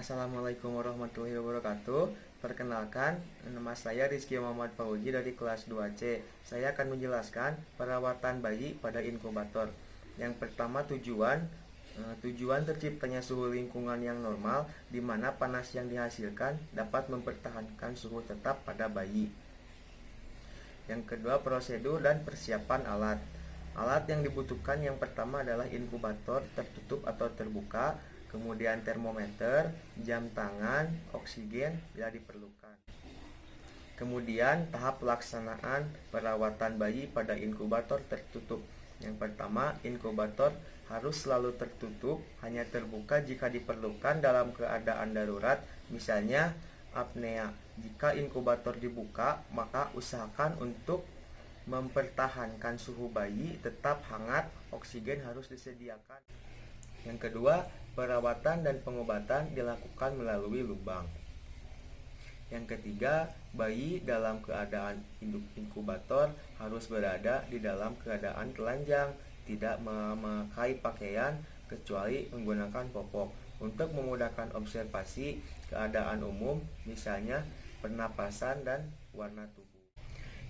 Assalamualaikum warahmatullahi wabarakatuh. Perkenalkan, nama saya Rizky Muhammad Fauzi dari kelas 2C. Saya akan menjelaskan perawatan bayi pada inkubator. Yang pertama tujuan terciptanya suhu lingkungan yang normal di mana panas yang dihasilkan dapat mempertahankan suhu tetap pada bayi. Yang kedua, prosedur dan persiapan alat. Alat yang dibutuhkan yang pertama adalah inkubator tertutup atau terbuka, kemudian termometer, jam tangan, oksigen bila diperlukan. Kemudian tahap pelaksanaan perawatan bayi pada inkubator tertutup. Yang pertama, inkubator harus selalu tertutup, hanya terbuka jika diperlukan dalam keadaan darurat, misalnya apnea. Jika inkubator dibuka, maka usahakan untuk mempertahankan suhu bayi tetap hangat, oksigen harus disediakan. Yang kedua, perawatan dan pengobatan dilakukan melalui lubang. Yang ketiga, bayi dalam keadaan induk inkubator harus berada di dalam keadaan telanjang, tidak memakai pakaian kecuali menggunakan popok untuk memudahkan observasi keadaan umum, misalnya pernapasan dan warna tubuh.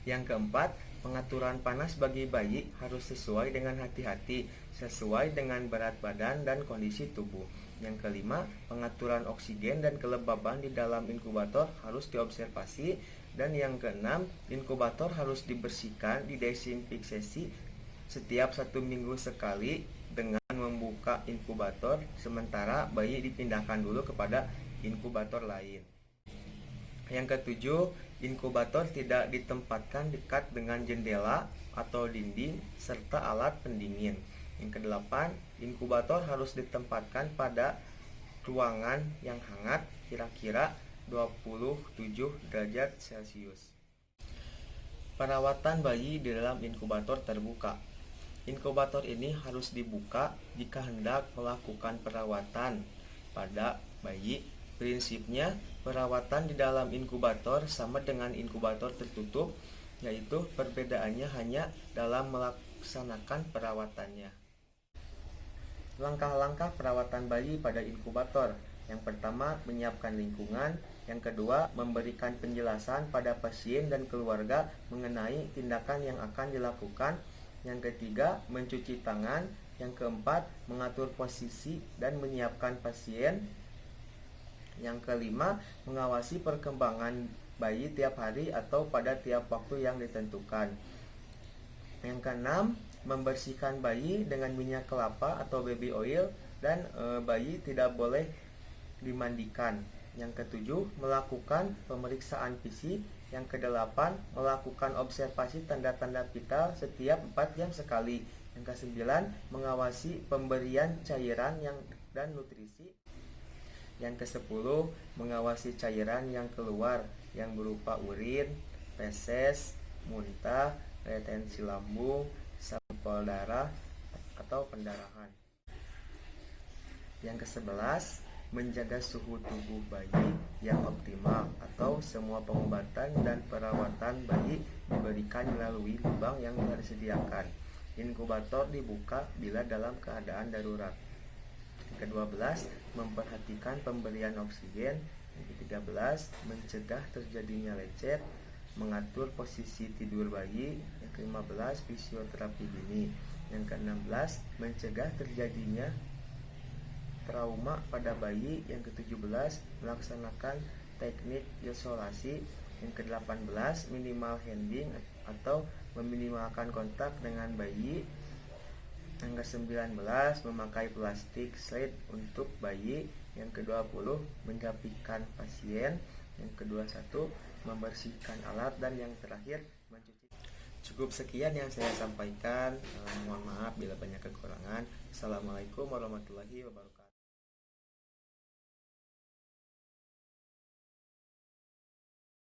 Yang keempat, pengaturan panas bagi bayi harus sesuai dengan hati-hati, sesuai dengan berat badan dan kondisi tubuh. Yang kelima, pengaturan oksigen dan kelembaban di dalam inkubator harus diobservasi. Dan yang keenam, inkubator harus dibersihkan, didesinfeksi setiap 1 minggu sekali dengan membuka inkubator, sementara bayi dipindahkan dulu kepada inkubator lain. Yang ketujuh, inkubator tidak ditempatkan dekat dengan jendela atau dinding serta alat pendingin. Yang kedelapan, inkubator harus ditempatkan pada ruangan yang hangat, kira-kira 27 derajat Celcius. Perawatan bayi di dalam inkubator terbuka. Inkubator ini harus dibuka jika hendak melakukan perawatan pada bayi. Prinsipnya, perawatan di dalam inkubator sama dengan inkubator tertutup, yaitu perbedaannya hanya dalam melaksanakan perawatannya. Langkah-langkah perawatan bayi pada inkubator. Yang pertama, menyiapkan lingkungan. Yang kedua, memberikan penjelasan pada pasien dan keluarga mengenai tindakan yang akan dilakukan. Yang ketiga, mencuci tangan. Yang keempat, mengatur posisi dan menyiapkan pasien. Yang kelima, mengawasi perkembangan bayi tiap hari atau pada tiap waktu yang ditentukan. Yang keenam, membersihkan bayi dengan minyak kelapa atau baby oil dan bayi tidak boleh dimandikan. Yang ketujuh, melakukan pemeriksaan fisik. Yang kedelapan, melakukan observasi tanda-tanda vital setiap 4 jam sekali. Yang kesembilan, mengawasi pemberian cairan dan nutrisi. Yang ke-10, mengawasi cairan yang keluar yang berupa urin, feses, muntah, retensi lambung, sampel darah atau pendarahan. Yang ke-11, menjaga suhu tubuh bayi yang optimal atau semua pengobatan dan perawatan bayi diberikan melalui lubang yang telah disediakan. Inkubator dibuka bila dalam keadaan darurat. Ke-12, memperhatikan pemberian oksigen. Yang ke-13, mencegah terjadinya lecet, mengatur posisi tidur bayi. Yang ke-15, fisioterapi dini. Yang ke-16, mencegah terjadinya trauma pada bayi. Yang ke-17, melaksanakan teknik isolasi. Yang ke-18, minimal handling atau meminimalkan kontak dengan bayi. Yang ke-19, memakai plastik slide untuk bayi. Yang ke-20, menyapikan pasien. Yang ke-21, membersihkan alat. Dan yang terakhir, mencuci. Cukup sekian yang saya sampaikan. Mohon maaf bila banyak kekurangan. Assalamualaikum warahmatullahi wabarakatuh.